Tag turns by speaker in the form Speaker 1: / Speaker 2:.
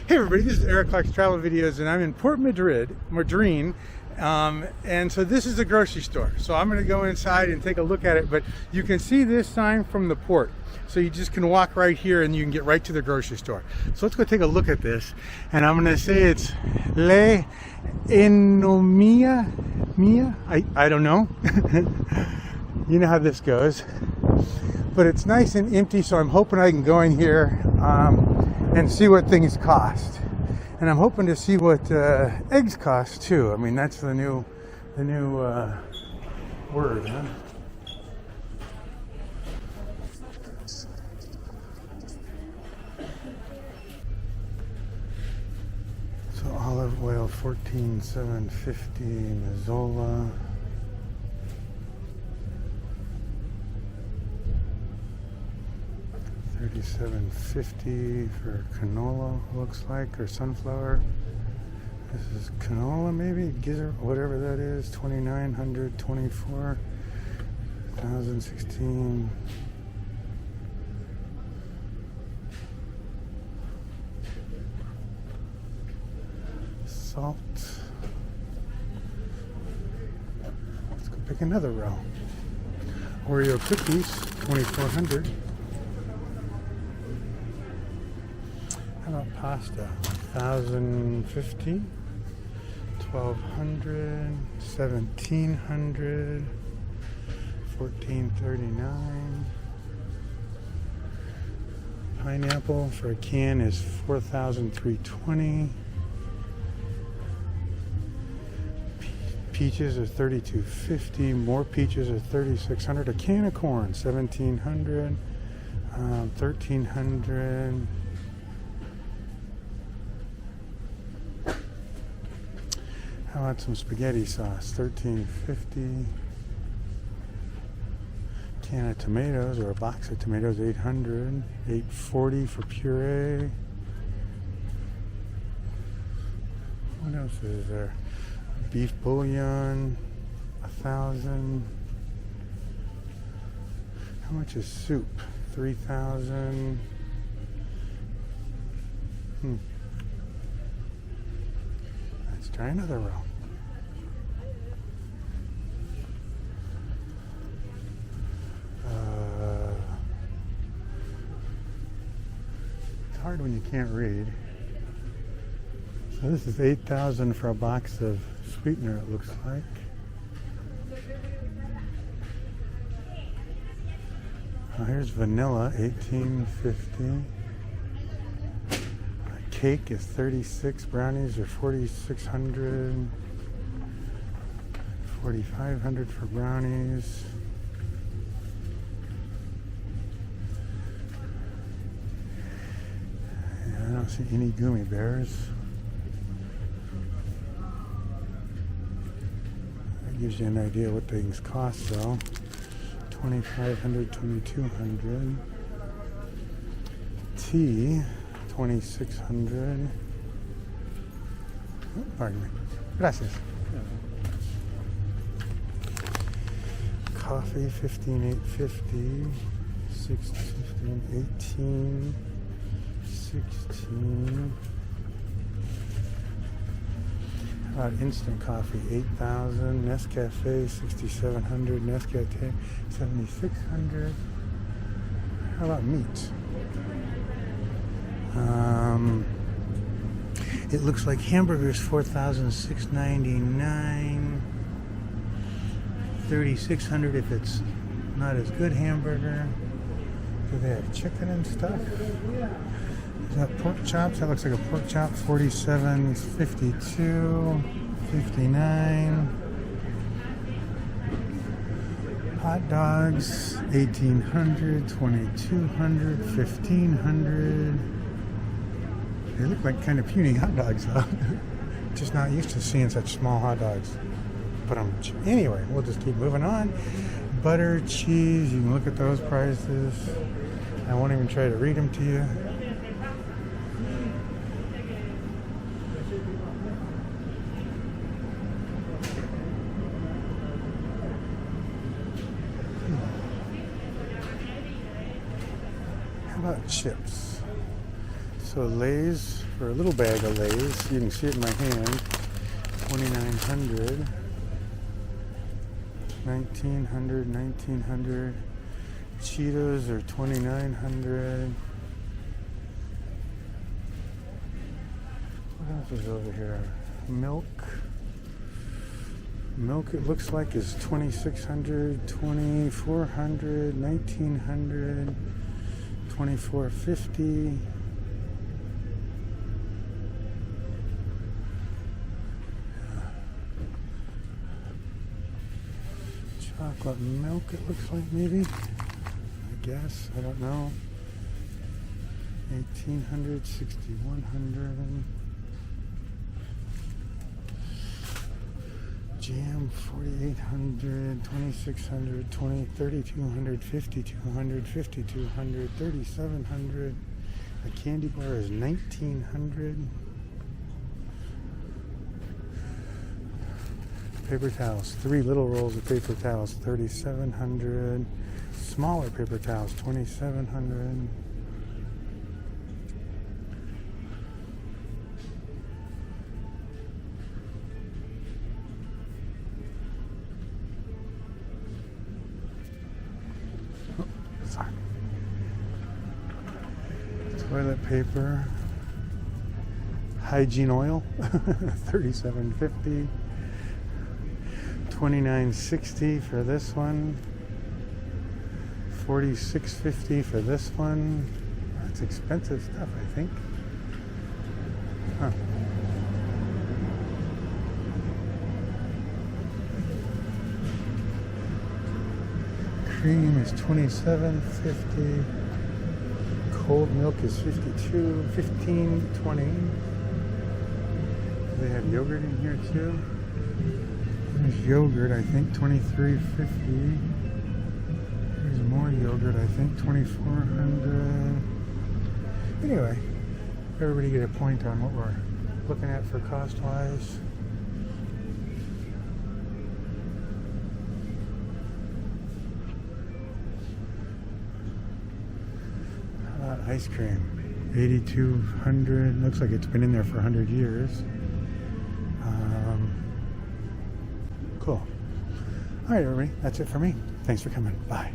Speaker 1: Hey everybody, this is Eric Clark's Travel Videos, and I'm in Porth Madryn, and so this is a grocery store. So I'm going to go inside and take a look at it, but you can see this sign from the port. So you just can walk right here and you can get right to the grocery store. So let's go take a look at this, and I'm going to say it's Le Enomia, I don't know. You know how this goes. But it's nice and empty, so I'm hoping I can go in here and see what things cost. And I'm hoping to see what eggs cost too. I mean, that's the new word, huh? So olive oil, $14,750. Mazola, $37.50 for canola, looks like, or sunflower. This is canola, maybe, gizzard, whatever that is. $2,900, $24,000, $16,000. Salt. Let's go pick another row. Oreo cookies, $2,400. How about pasta? $1,050, $1,200, $1,700, $1,439. Pineapple for a can is $4,320. Peaches are $3,250. More peaches are $3,600. A can of corn, $1,700, $1,300. How about some spaghetti sauce? $13.50. Can of tomatoes, or a box of tomatoes, $800. $8.40 for puree. What else is there? Beef bouillon, $1,000. How much is soup? $3,000. Let's try another row. It's hard when you can't read. So this is $8,000 for a box of sweetener, it looks like. Here's vanilla, $18.50. Cake is 36. Brownies are 4,600. 4,500 for brownies. I don't see any gummy bears. That gives you an idea what things cost though. 2,500, 2,200. Tea, 2,600. Oh, pardon me. Gracias. Coffee, 15,850. 16, 18. 16. How about instant coffee? 8,000. Nescafe, 6,700. Nescafe, 7,600. How about meat? It looks like hamburgers, 4,699. 3,600 if it's not as good hamburger. Do they have chicken and stuff? Is that pork chops? That looks like a pork chop. 47.52, 59. Hot dogs, 1,800, 2,200, 1,500. They look like kind of puny hot dogs, though. Just not used to seeing such small hot dogs. But anyway, we'll just keep moving on. Butter, cheese, you can look at those prices. I won't even try to read them to you. How about chips? So Lay's for a little bag of Lay's. You can see it in my hand. 2,900. 1,900, 1,900. Cheetos are 2,900. What else is over here? Milk. Milk, it looks like, is 2,600, 2,400, 1,900, 2,450. Chocolate milk, it looks like, maybe. I guess, I don't know. 1,800, 6,100. Jam, 4,800, 2,600, 3,200, 5,200, 5,200, 3,700. A candy bar is 1,900. Paper towels, 3 little rolls of paper towels, 3,700. Smaller paper towels, 2,700. Toilet paper, hygiene oil, 37.50, 29.60 for this one, 46.50 for this one. That's expensive stuff, I think. Huh. Cream is 27.50. Cold milk is 52, 15, 20. They have yogurt in here too. There's yogurt, I think, 23.50. There's more yogurt, I think, 2,400. Anyway, everybody get a point on what we're looking at for cost-wise. Ice cream, 8,200. Looks like it's been in there for 100 years. Cool. All right, everybody. That's it for me. Thanks for coming. Bye.